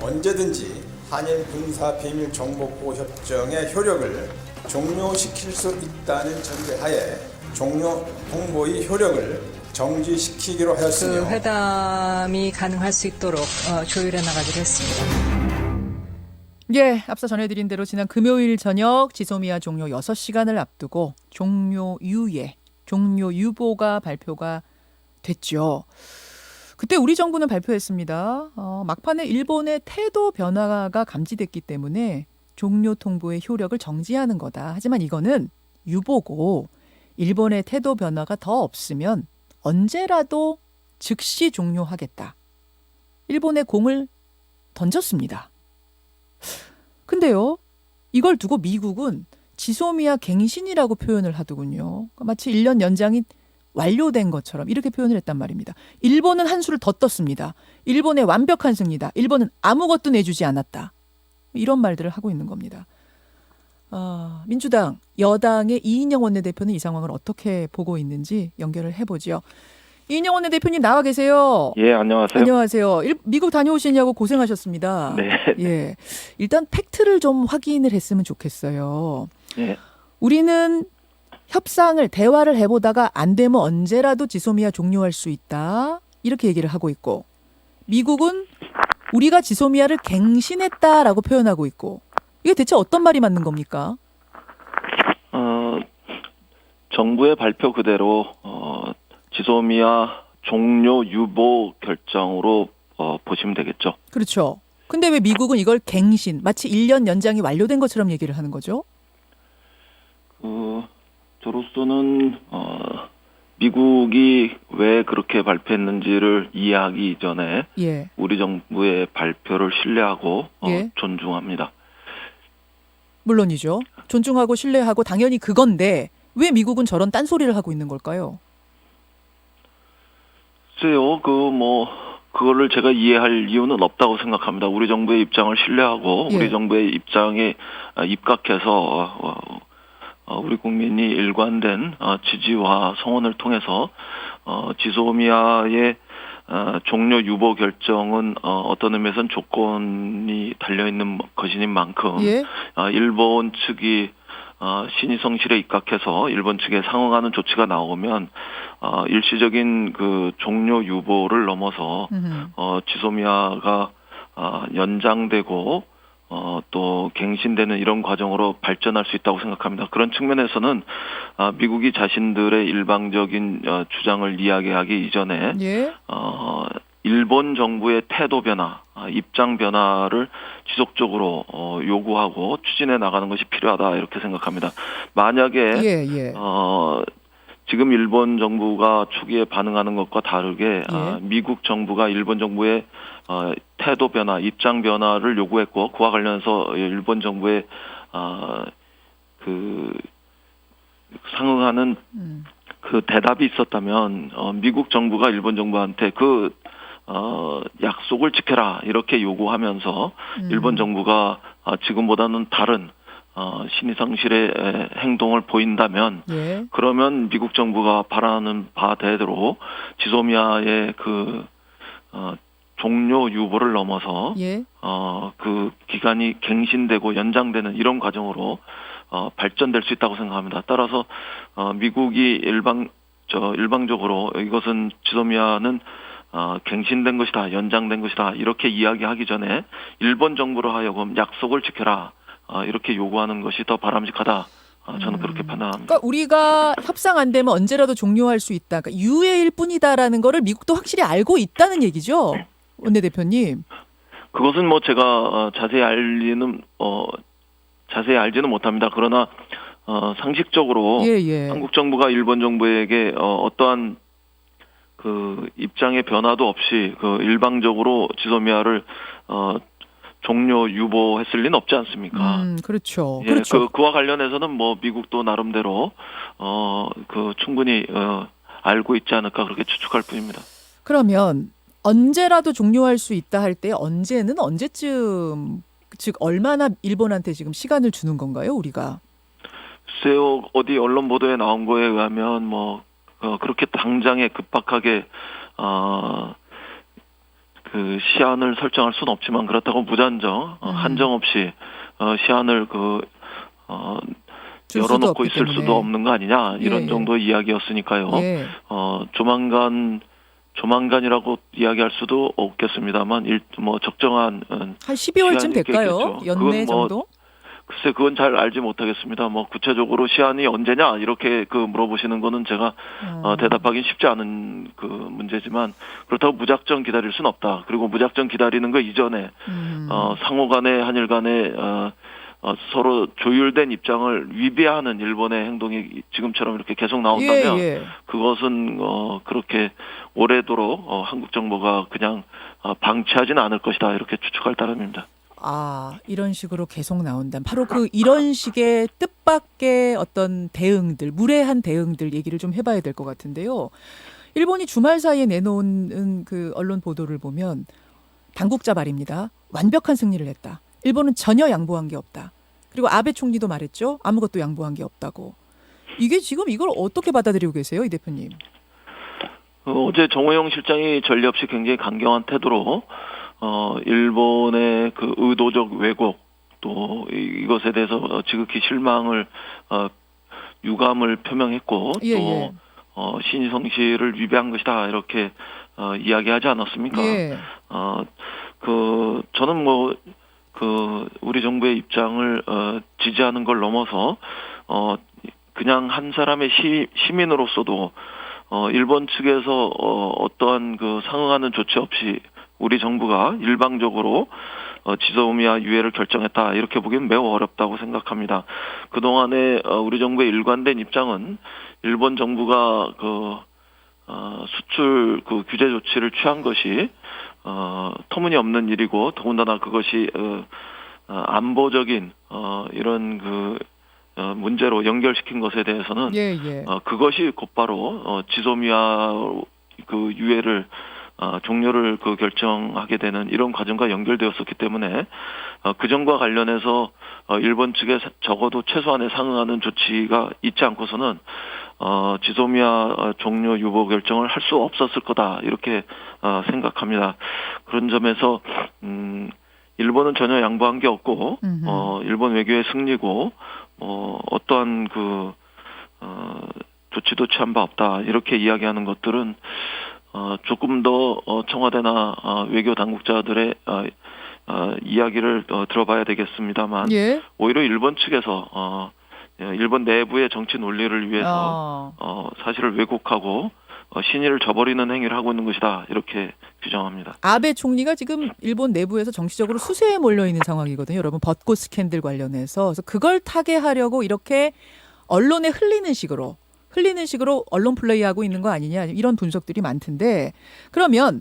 언제든지 한일 군사 비밀 정보 보호 협정의 효력을 종료시킬 수 있다는 전제하에 종료 통보의 효력을 정지시키기로 하였으며 그 회담이 가능할 수 있도록 조율해 나가기로 했습니다. 예, 앞서 전해드린 대로 지난 금요일 저녁 지소미아 종료 6시간을 앞두고 종료유보가 발표가 됐죠. 그때 우리 정부는 발표했습니다. 막판에 일본의 태도 변화가 감지됐기 때문에 종료 통보의 효력을 정지하는 거다. 하지만 이거는 유보고 일본의 태도 변화가 더 없으면 언제라도 즉시 종료하겠다. 일본에 공을 던졌습니다. 근데요, 이걸 두고 미국은 지소미아 갱신이라고 표현을 하더군요. 마치 1년 연장이 완료된 것처럼 이렇게 표현을 했단 말입니다. 일본은 한 수를 더 떴습니다. 일본의 완벽한 승리다. 일본은 아무것도 내주지 않았다. 이런 말들을 하고 있는 겁니다. 민주당, 여당의 이인영 원내대표는 이 상황을 어떻게 보고 있는지 연결을 해보죠. 이인영 원내대표님 나와 계세요. 예, 안녕하세요. 안녕하세요. 미국 다녀오시냐고 고생하셨습니다. 네. 예. 일단 팩트를 좀 확인을 했으면 좋겠어요. 예. 우리는 대화를 해보다가 안 되면 언제라도 지소미아 종료할 수 있다. 이렇게 얘기를 하고 있고, 미국은 우리가 지소미아를 갱신했다라고 표현하고 있고, 이게 대체 어떤 말이 맞는 겁니까? 정부의 발표 그대로 지소미아 종료 유보 결정으로 보시면 되겠죠. 그렇죠. 근데 왜 미국은 이걸 갱신, 마치 1년 연장이 완료된 것처럼 얘기를 하는 거죠? 저로서는 미국이 왜 그렇게 발표했는지를 이해하기 이전에 예. 우리 정부의 발표를 신뢰하고 예. 존중합니다. 물론이죠. 존중하고 신뢰하고 당연히 그건데 왜 미국은 저런 딴소리를 하고 있는 걸까요? 글쎄요, 그거를 제가 이해할 이유는 없다고 생각합니다. 우리 정부의 입장을 신뢰하고 예. 우리 정부의 입장에 입각해서 우리 국민이 일관된 지지와 성원을 통해서 지소미아의 종료 유보 결정은 어떤 의미에서는 조건이 달려있는 것인 만큼 예. 일본 측이 신의 성실에 입각해서 일본 측에 상응하는 조치가 나오면 일시적인 그 종료 유보를 넘어서 지소미아가 연장되고 또 갱신되는 이런 과정으로 발전할 수 있다고 생각합니다. 그런 측면에서는 미국이 자신들의 일방적인 주장을 이야기하기 이전에 예. 일본 정부의 태도 변화, 입장 변화를 지속적으로 요구하고 추진해 나가는 것이 필요하다 이렇게 생각합니다. 만약에 예. 지금 일본 정부가 초기에 반응하는 것과 다르게 예. 미국 정부가 일본 정부의 태도 변화, 입장 변화를 요구했고 그와 관련해서 일본 정부의 그 상응하는 그 대답이 있었다면 미국 정부가 일본 정부한테 그 약속을 지켜라 이렇게 요구하면서 일본 정부가 지금보다는 다른 신의성실의 행동을 보인다면 예. 그러면 미국 정부가 바라는 바대로 지소미아의 그 종료 유보를 넘어서 예. 그 기간이 갱신되고 연장되는 이런 과정으로 발전될 수 있다고 생각합니다. 따라서 미국이 일방적으로 이것은 지소미아는 갱신된 것이다, 연장된 것이다 이렇게 이야기하기 전에 일본 정부로 하여금 약속을 지켜라 이렇게 요구하는 것이 더 바람직하다. 저는 그렇게 판단합니다. 그러니까 우리가 협상 안 되면 언제라도 종료할 수 있다. 그러니까 유예일 뿐이다라는 거를 미국도 확실히 알고 있다는 얘기죠, 원내대표님. 그것은 제가 자세히 알지는 못합니다. 그러나 상식적으로 예. 한국 정부가 일본 정부에게 어떠한 그 입장의 변화도 없이 그 일방적으로 지소미아를 종료 유보했을 리는 없지 않습니까? 그렇죠. 예, 그렇죠. 그와 관련해서는 미국도 나름대로 그 충분히 알고 있지 않을까 그렇게 추측할 뿐입니다. 그러면 언제라도 종료할 수 있다 할 때 언제는 언제쯤, 즉 얼마나 일본한테 지금 시간을 주는 건가요, 우리가? 글쎄요, 어디 언론 보도에 나온 거에 의하면 그렇게 당장에 급박하게 그 시한을 설정할 수는 없지만 그렇다고 무단정 한정 없이 시한을 줄 수도 열어놓고 없기 있을 때문에. 수도 없는 거 아니냐 이런 예. 정도의 이야기였으니까요. 예. 조만간이라고 이야기할 수도 없겠습니다만 적정한 한 12월쯤 시한이 될까요? 있겠죠. 연내 그건 뭐 정도? 글쎄 그건 잘 알지 못하겠습니다. 구체적으로 시한이 언제냐 이렇게 물어보시는 거는 제가 대답하기는 쉽지 않은 문제지만 그렇다고 무작정 기다릴 수는 없다. 그리고 무작정 기다리는 거 이전에 상호간에 한일 간에 서로 조율된 입장을 위배하는 일본의 행동이 지금처럼 이렇게 계속 나온다면 예. 그것은 그렇게 오래도록 한국 정부가 그냥 방치하지는 않을 것이다 이렇게 추측할 따름입니다. 이런 식으로 계속 나온다. 바로 이런 식의 뜻밖의 어떤 대응들, 무례한 대응들 얘기를 좀 해봐야 될 것 같은데요. 일본이 주말 사이에 내놓은 그 언론 보도를 보면 당국자 말입니다. 완벽한 승리를 했다. 일본은 전혀 양보한 게 없다. 그리고 아베 총리도 말했죠. 아무것도 양보한 게 없다고. 이게 지금 이걸 어떻게 받아들이고 계세요, 이 대표님? 어제 정호영 실장이 전례 없이 굉장히 강경한 태도로 일본의 그 의도적 왜곡 또 이것에 대해서 지극히 실망을 유감을 표명했고 예. 또 신의성시를 위배한 것이다 이렇게 이야기하지 않았습니까? 예. 저는 우리 정부의 입장을 지지하는 걸 넘어서 그냥 한 사람의 시민으로서도 일본 측에서 어떠한 상응하는 조치 없이 우리 정부가 일방적으로 지소미아 유해를 결정했다 이렇게 보기는 매우 어렵다고 생각합니다. 그동안에 우리 정부의 일관된 입장은 일본 정부가 수출 규제 조치를 취한 것이 터무니없는 일이고 더군다나 그것이 안보적인 이런 문제로 연결시킨 것에 대해서는 그것이 곧바로 지소미아 유해를 종료를 결정하게 되는 이런 과정과 연결되었었기 때문에 그 점과 관련해서 일본 측에 적어도 최소한의 상응하는 조치가 있지 않고서는 지소미아 종료 유보 결정을 할 수 없었을 거다 이렇게 생각합니다. 그런 점에서 일본은 전혀 양보한 게 없고 일본 외교의 승리고 어떠한 조치도 취한 바 없다 이렇게 이야기하는 것들은 조금 더 청와대나 외교 당국자들의 이야기를 들어봐야 되겠습니다만 오히려 일본 측에서 일본 내부의 정치 논리를 위해서 사실을 왜곡하고 신의를 저버리는 행위를 하고 있는 것이다 이렇게 규정합니다. 아베 총리가 지금 일본 내부에서 정치적으로 수세에 몰려 있는 상황이거든요. 여러분 벚꽃 스캔들 관련해서 그래서 그걸 타개하려고 이렇게 언론에 흘리는 식으로 언론 플레이하고 있는 거 아니냐 이런 분석들이 많던데 그러면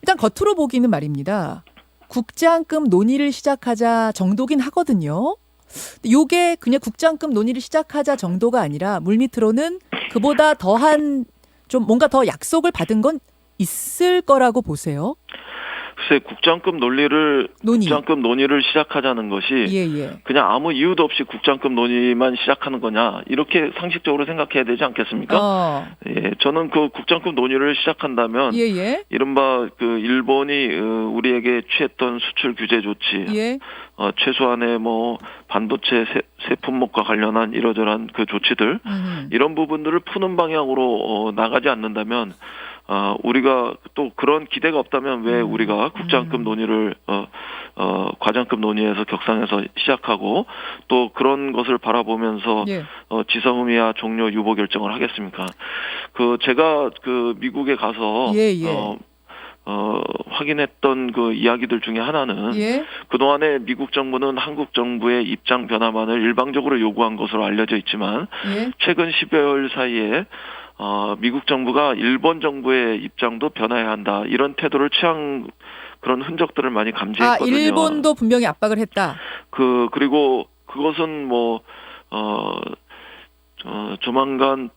일단 겉으로 보기는 말입니다. 국장급 논의를 시작하자 정도긴 하거든요. 요게 그냥 국장급 논의를 시작하자 정도가 아니라 물밑으로는 그보다 더한 좀 뭔가 더 약속을 받은 건 있을 거라고 보세요. 글쎄 국장급 논의를 시작하자는 것이 그냥 아무 이유도 없이 국장급 논의만 시작하는 거냐 이렇게 상식적으로 생각해야 되지 않겠습니까? 저는 국장급 논의를 시작한다면 이른바 일본이 우리에게 취했던 수출 규제 조치 최소한의 반도체 세 품목과 관련한 이러저러한 조치들 이런 부분들을 푸는 방향으로 나가지 않는다면 우리가 또 그런 기대가 없다면 왜 우리가 국장급 논의를 과장급 논의에서 격상해서 시작하고 또 그런 것을 바라보면서 지소미아 종료 유보 결정을 하겠습니까? 제가 미국에 가서 확인했던 이야기들 중에 하나는 그동안에 미국 정부는 한국 정부의 입장 변화만을 일방적으로 요구한 것으로 알려져 있지만 최근 12월 사이에 미국 정부가 일본 정부의 입장도 변화해야 한다. 이런 태도를 취한 그런 흔적들을 많이 감지했거든요. 일본도 분명히 압박을 했다. 그리고 그것은 조만간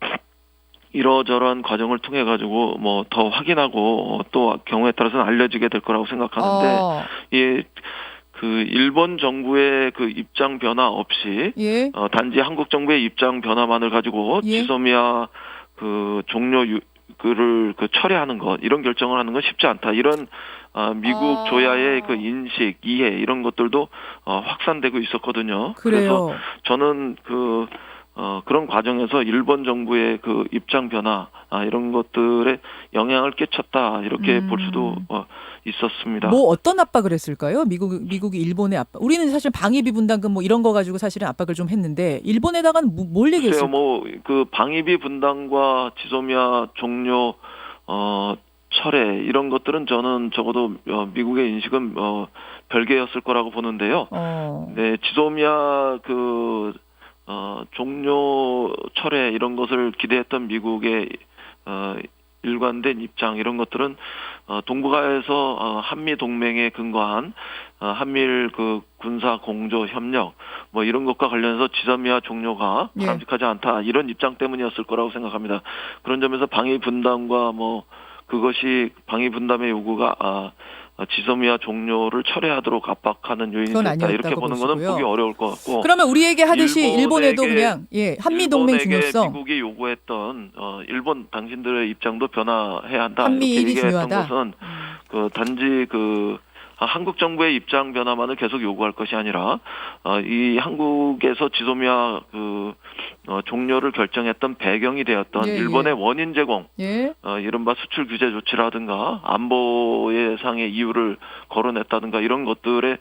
이러저러한 과정을 통해 가지고 더 확인하고 또 경우에 따라서는 알려지게 될 거라고 생각하는데 일본 정부의 입장 변화 없이 단지 한국 정부의 입장 변화만을 가지고 지소미아 종료 그를 철회하는 것, 이런 결정을 하는 건 쉽지 않다. 이런 미국 조야의 그 인식, 이해 이런 것들도 확산되고 있었거든요. 그래요. 그래서 저는 그런 과정에서 일본 정부의 그 입장 변화 이런 것들에 영향을 끼쳤다 이렇게 볼 수도 있었습니다. 뭐 어떤 압박을 했을까요? 미국이 일본의 압박. 우리는 사실 방위비 분담금 뭐 이런 거 가지고 사실은 압박을 좀 했는데 일본에다가는 뭘 얘기했어요? 그 방위비 분담과 지소미아 종료 철회 이런 것들은 저는 적어도 미국의 인식은 별개였을 거라고 보는데요. 네, 지소미아 종료 철회 이런 것을 기대했던 미국의 일관된 입장 이런 것들은 동북아에서 한미 동맹에 근거한 한미일 군사 공조 협력 뭐 이런 것과 관련해서 지소미아 종료가 바람직하지 않다 이런 입장 때문이었을 거라고 생각합니다. 그런 점에서 방위 분담과 그것이 방위 분담의 요구가 지소미아 종료를 철회하도록 압박하는 요인이 됐다 이렇게 보는 보시고요. 것은 보기 어려울 것 같고. 그러면 우리에게 하듯이 일본에도 그냥 한미 동맹 중요성. 미국이 요구했던 일본 당신들의 입장도 변화해야 한다 한미 이렇게 얘기했던 중요하다. 것은 단지 한국 정부의 입장 변화만을 계속 요구할 것이 아니라 이 한국에서 지소미아 종료를 결정했던 배경이 되었던 일본의 원인 제공, 이른바 수출 규제 조치라든가 안보의 상의 이유를 거론했다든가 이런 것들에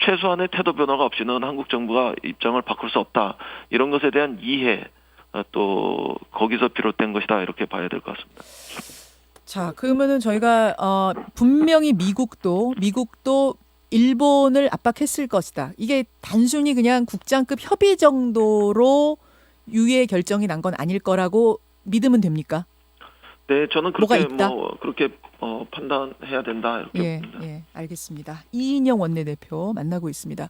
최소한의 태도 변화가 없이는 한국 정부가 입장을 바꿀 수 없다. 이런 것에 대한 이해 또 거기서 비롯된 것이다 이렇게 봐야 될 것 같습니다. 자, 그러면은 저희가 분명히 미국도 일본을 압박했을 것이다. 이게 단순히 그냥 국장급 협의 정도로 유예 결정이 난 건 아닐 거라고 믿으면 됩니까? 네, 저는 뭐가 그렇게 있다? 그렇게 판단해야 된다 이렇게 봅니다. 알겠습니다. 이인영 원내대표 만나고 있습니다.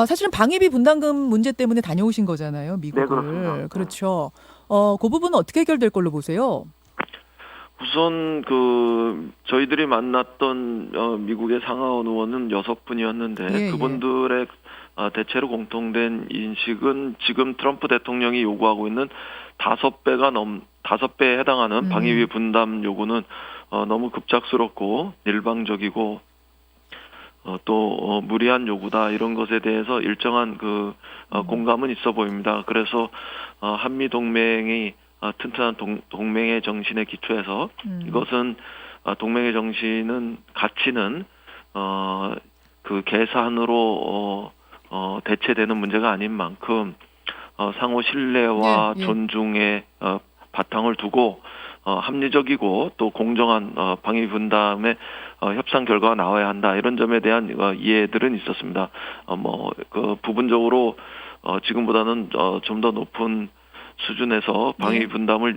사실은 방위비 분담금 문제 때문에 다녀오신 거잖아요, 미국을. 네, 그렇습니다. 그렇죠. 그 부분은 어떻게 해결될 걸로 보세요? 우선 저희들이 만났던 미국의 상하원 의원은 6분이었는데 그분들의 대체로 공통된 인식은 지금 트럼프 대통령이 요구하고 있는 5배에 해당하는 방위비 분담 요구는 너무 급작스럽고 일방적이고 또 무리한 요구다 이런 것에 대해서 일정한 공감은 있어 보입니다. 그래서 한미 동맹이 튼튼한 동맹의 정신에 기초해서 이것은 동맹의 정신은 가치는 계산으로 대체되는 문제가 아닌 만큼 상호 신뢰와 존중의 바탕을 두고 합리적이고 또 공정한 방위 분담의 협상 결과가 나와야 한다 이런 점에 대한 이해들은 있었습니다. 부분적으로 지금보다는 좀 더 높은 수준에서 방위 분담을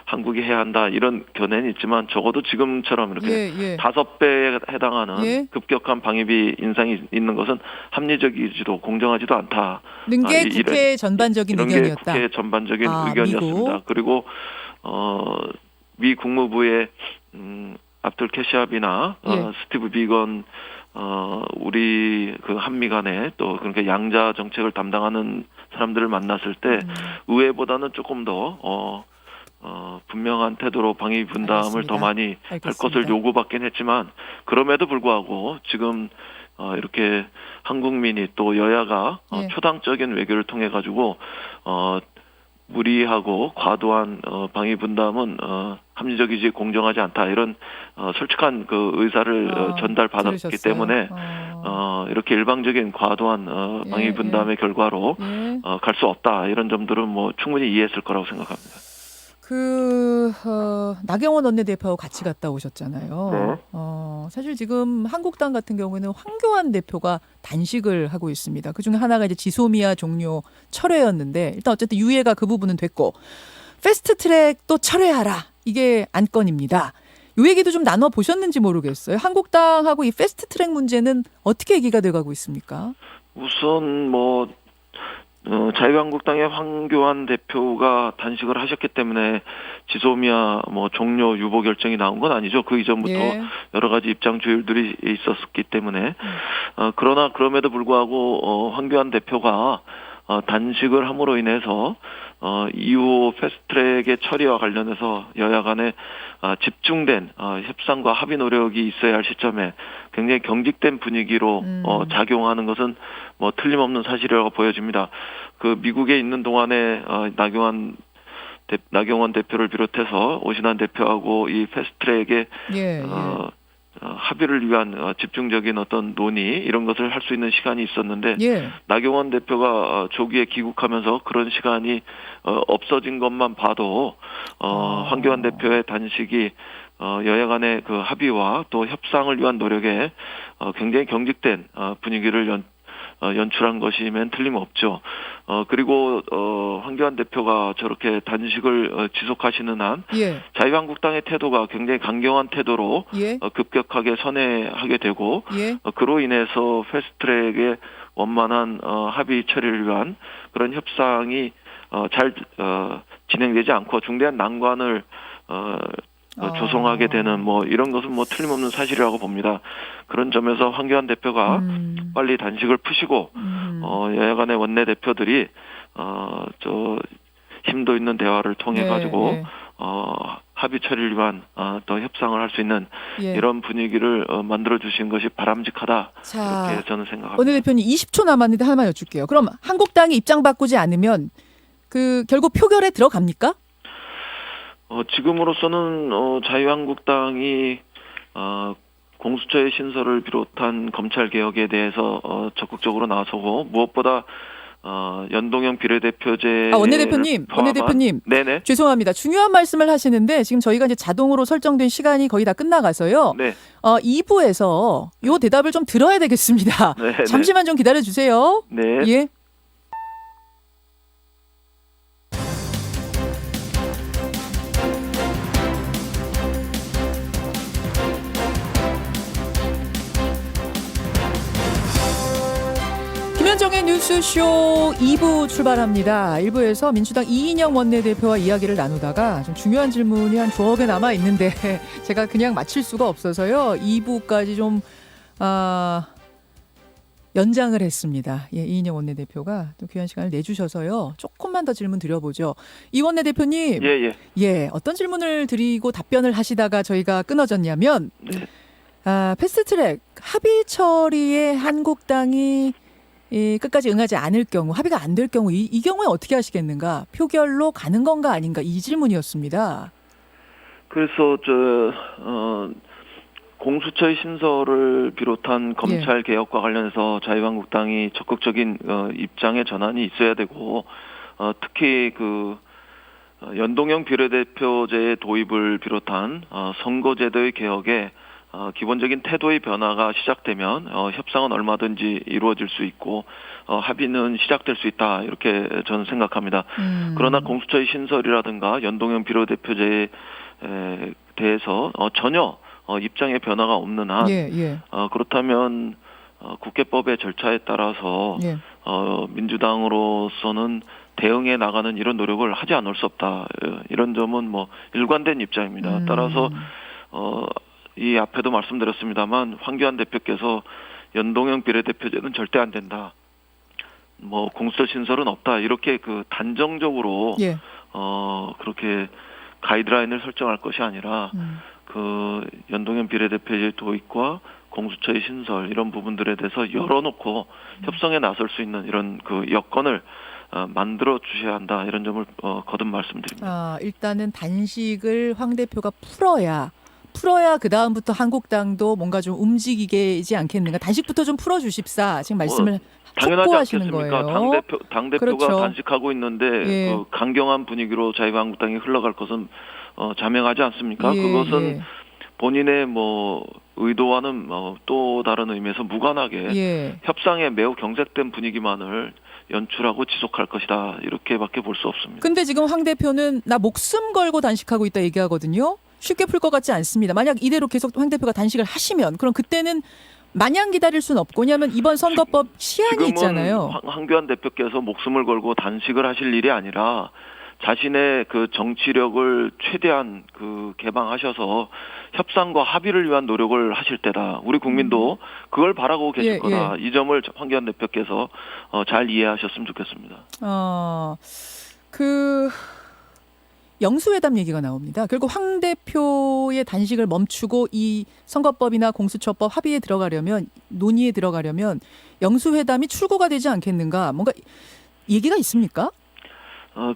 한국이 해야 한다 이런 견해는 있지만 적어도 지금처럼 이렇게 5배에 해당하는 급격한 방위비 인상이 있는 것은 합리적이지도 공정하지도 않다. 는 게 국회 전반적인 의견이었다. 국회 전반적인 의견이었습니다. 미국. 그리고 미 국무부의 압둘 캐시압이나 스티브 비건 우리 한미 간에 또 그러니까 양자 정책을 담당하는 사람들을 만났을 때 의회보다는 조금 더 분명한 태도로 방위 분담을 더 많이 할 것을 요구받긴 했지만 그럼에도 불구하고 지금 이렇게 한국민이 또 여야가 초당적인 외교를 통해 가지고 무리하고 과도한 방위 분담은 합리적이지 공정하지 않다 이런 솔직한 의사를 전달받았기 들으셨어요? 때문에 이렇게 일방적인 과도한 방위 분담의 결과로 갈 수 없다 이런 점들은 충분히 이해했을 거라고 생각합니다. 나경원 원내대표하고 같이 갔다 오셨잖아요. 네. 사실 지금 한국당 같은 경우에는 황교안 대표가 단식을 하고 있습니다. 그중에 하나가 이제 지소미아 종료 철회였는데 일단 어쨌든 유예가 그 부분은 됐고 패스트트랙도 철회하라. 이게 안건입니다. 이 얘기도 좀 나눠 보셨는지 모르겠어요. 한국당하고 이 패스트트랙 문제는 어떻게 얘기가 돼가고 있습니까? 우선 자유한국당의 황교안 대표가 단식을 하셨기 때문에 지소미아 종료 유보 결정이 나온 건 아니죠. 그 이전부터 여러 가지 입장 조율들이 있었기 때문에 그러나 그럼에도 불구하고 황교안 대표가 단식을 함으로 인해서 이후 패스트트랙의 처리와 관련해서 여야 간에 집중된 협상과 합의 노력이 있어야 할 시점에 굉장히 경직된 분위기로 작용하는 것은 뭐 틀림없는 사실이라고 보여집니다. 그 미국에 있는 동안에 나경원 대표를 비롯해서 오신환 대표하고 이 패스트트랙의 합의를 위한 집중적인 어떤 논의 이런 것을 할 수 있는 시간이 있었는데 나경원 대표가 조기에 귀국하면서 그런 시간이 없어진 것만 봐도 황교안 대표의 단식이 여야 간의 그 합의와 또 협상을 위한 노력에 굉장히 경직된 분위기를 연출한 것이면 틀림없죠. 그리고 황교안 대표가 저렇게 단식을 지속하시는 한 자유한국당의 태도가 굉장히 강경한 태도로 급격하게 선회하게 되고 그로 인해서 패스트트랙의 원만한 합의 처리를 위한 그런 협상이 잘 진행되지 않고 중대한 난관을 조성하게 되는 뭐 이런 것은 뭐 틀림없는 사실이라고 봅니다. 그런 점에서 황교안 대표가 빨리 단식을 푸시고 여야 간의 원내 대표들이 저 힘도 있는 대화를 통해 가지고 합의 처리를 위한 또 협상을 할 수 있는 이런 분위기를 만들어 주신 것이 바람직하다. 이렇게 저는 생각합니다. 원내대표님 20초 남았는데 하나만 여쭐게요. 그럼 한국당이 입장 바꾸지 않으면 그 결국 표결에 들어갑니까? 지금으로서는 자유한국당이 공수처의 신설을 비롯한 검찰 개혁에 대해서 적극적으로 나서고 무엇보다 연동형 비례대표제 원내대표님, 네네. 죄송합니다. 중요한 말씀을 하시는데 지금 저희가 이제 자동으로 설정된 시간이 거의 다 끝나가서요. 2부에서 요 대답을 좀 들어야 되겠습니다. 잠시만 좀 기다려 주세요. 네. 예. 김현정의 뉴스쇼 2부 출발합니다. 1부에서 민주당 이인영 원내대표와 이야기를 나누다가 좀 중요한 질문이 한 두어 개 남아 있는데 제가 그냥 마칠 수가 없어서요. 2부까지 좀 연장을 했습니다. 이인영 원내대표가 또 귀한 시간을 내주셔서요. 조금만 더 질문 드려보죠. 이 원내대표님. 어떤 질문을 드리고 답변을 하시다가 저희가 끊어졌냐면 패스트트랙 합의 처리에 한국당이 끝까지 응하지 않을 경우, 합의가 안 될 경우 이 경우에 어떻게 하시겠는가? 표결로 가는 건가 아닌가? 이 질문이었습니다. 그래서 공수처의 신설을 비롯한 검찰 개혁과 관련해서 자유한국당이 적극적인 입장의 전환이 있어야 되고 특히 그 연동형 비례대표제의 도입을 비롯한 선거제도의 개혁에 기본적인 태도의 변화가 시작되면 협상은 얼마든지 이루어질 수 있고 합의는 시작될 수 있다 이렇게 저는 생각합니다. 그러나 공수처의 신설이라든가 연동형 비례대표제에 대해서 전혀 입장의 변화가 없는 한 그렇다면 국회법의 절차에 따라서 민주당으로서는 대응해 나가는 이런 노력을 하지 않을 수 없다. 이런 점은 뭐 일관된 입장입니다. 따라서 이 앞에도 말씀드렸습니다만 황교안 대표께서 연동형 비례대표제는 절대 안 된다. 뭐 공수처 신설은 없다. 이렇게 그 단정적으로 그렇게 가이드라인을 설정할 것이 아니라 그 연동형 비례대표제 도입과 공수처의 신설 이런 부분들에 대해서 열어놓고 협상에 나설 수 있는 이런 그 여건을 만들어 주셔야 한다. 이런 점을 거듭 말씀드립니다. 일단은 단식을 황 대표가 풀어야 그 다음부터 한국당도 뭔가 좀 움직이지 않겠는가. 단식부터 좀 풀어주십사. 지금 말씀을 촉구하시는 거예요. 당대표가 그렇죠. 단식하고 있는데 그 강경한 분위기로 자유한국당이 흘러갈 것은 자명하지 않습니까? 그것은 본인의 뭐 의도와는 또 다른 의미에서 무관하게 협상에 매우 경색된 분위기만을 연출하고 지속할 것이다. 이렇게밖에 볼 수 없습니다. 근데 지금 황 대표는 나 목숨 걸고 단식하고 있다 얘기하거든요. 쉽게 풀 것 같지 않습니다. 만약 이대로 계속 황 대표가 단식을 하시면 그럼 그때는 마냥 기다릴 수는 없고 왜냐하면 이번 선거법 시한이 있잖아요. 황교안 대표께서 목숨을 걸고 단식을 하실 일이 아니라 자신의 그 정치력을 최대한 그 개방하셔서 협상과 합의를 위한 노력을 하실 때다. 우리 국민도 그걸 바라고 계실 거다. 이 점을 황교안 대표께서 잘 이해하셨으면 좋겠습니다. 그 영수회담 얘기가 나옵니다. 결국 황 대표의 단식을 멈추고 이 선거법이나 공수처법 합의에 들어가려면, 논의에 들어가려면 영수회담이 출구가 되지 않겠는가? 뭔가 얘기가 있습니까?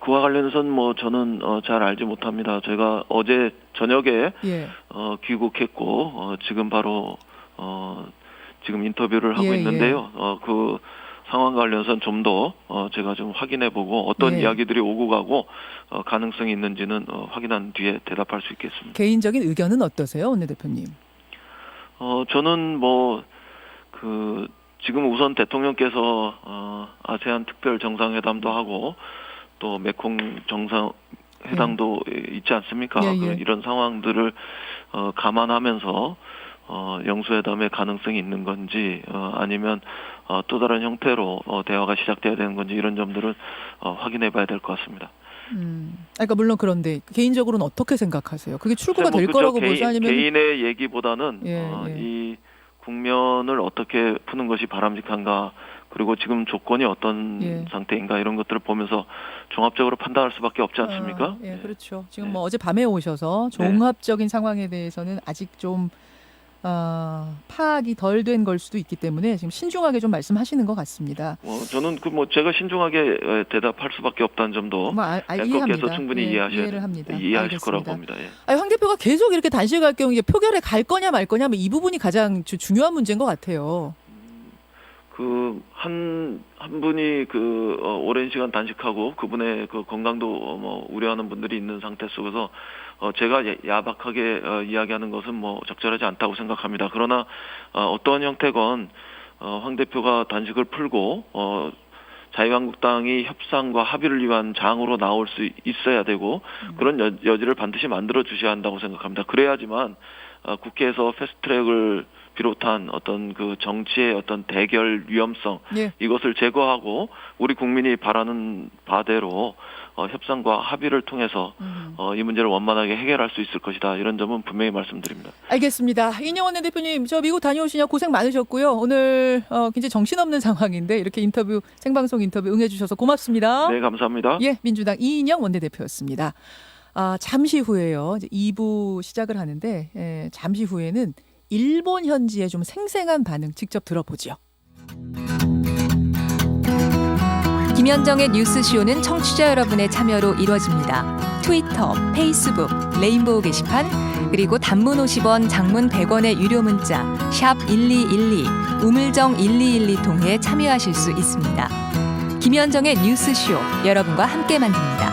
그와 관련해서는 뭐 저는 잘 알지 못합니다. 제가 어제 저녁에 예. 귀국했고 지금 바로 지금 인터뷰를 하고 예, 있는데요. 그 상황과 관련해서는 좀 더 제가 좀 확인해보고 어떤 예. 이야기들이 오고 가고 가능성이 있는지는 확인한 뒤에 대답할 수 있겠습니다. 개인적인 의견은 어떠세요, 원내대표님? 저는 지금 우선 대통령께서 아세안 특별 정상회담도 하고 또 메콩 정상회담도 있지 않습니까? 예, 예. 이런 상황들을 감안하면서 영수회담의 가능성이 있는 건지 아니면 또 다른 형태로 대화가 시작돼야 되는 건지 이런 점들은 확인해봐야 될 것 같습니다. 그러니까 물론 그런데 개인적으로는 어떻게 생각하세요? 그게 출구가 될 거라고 보세요? 아니면 개인의 얘기보다는 예. 이 국면을 어떻게 푸는 것이 바람직한가, 그리고 지금 조건이 어떤 예. 상태인가 이런 것들을 보면서 종합적으로 판단할 수밖에 없지 않습니까? 예, 그렇죠. 지금 네. 뭐 어제 밤에 오셔서 종합적인 상황에 대해서는 아직 좀 파악이 덜 된 걸 수도 있기 때문에 지금 신중하게 좀 말씀하시는 것 같습니다. 저는 제가 신중하게 대답할 수밖에 없다는 점도 앵커께서 이해합니다. 충분히 이해를 합니다. 이해하실 알겠습니다. 거라고 봅니다. 예. 아니, 황 대표가 계속 이렇게 단식할 경우 이게 표결에 갈 거냐 말 거냐, 이 부분이 가장 중요한 문제인 것 같아요. 한 분이 오랜 시간 단식하고 그분의 건강도 우려하는 분들이 있는 상태 속에서 제가 야박하게 이야기하는 것은 적절하지 않다고 생각합니다. 그러나 어떠한 형태건 황 대표가 단식을 풀고 자유한국당이 협상과 합의를 위한 장으로 나올 수 있어야 되고 그런 여지를 반드시 만들어 주셔야 한다고 생각합니다. 그래야지만 국회에서 패스트트랙을 비롯한 어떤 정치의 어떤 대결 위험성, 예. 이것을 제거하고 우리 국민이 바라는 바대로 협상과 합의를 통해서 이 문제를 원만하게 해결할 수 있을 것이다. 이런 점은 분명히 말씀드립니다. 알겠습니다. 이인영 원내대표님, 저 미국 다녀오시냐 고생 많으셨고요. 오늘 굉장히 정신없는 상황인데 이렇게 생방송 인터뷰 응해주셔서 고맙습니다. 네, 감사합니다. 예, 민주당 이인영 원내대표였습니다. 잠시 후에요. 이제 2부 시작을 하는데 잠시 후에는 일본 현지의 좀 생생한 반응 직접 들어보죠. 김현정의 뉴스쇼는 청취자 여러분의 참여로 이루어집니다. 트위터, 페이스북, 레인보우 게시판, 그리고 단문 50원, 장문 100원의 유료 문자 샵 1212, 우물정 1212 통해 참여하실 수 있습니다. 김현정의 뉴스쇼, 여러분과 함께 만듭니다.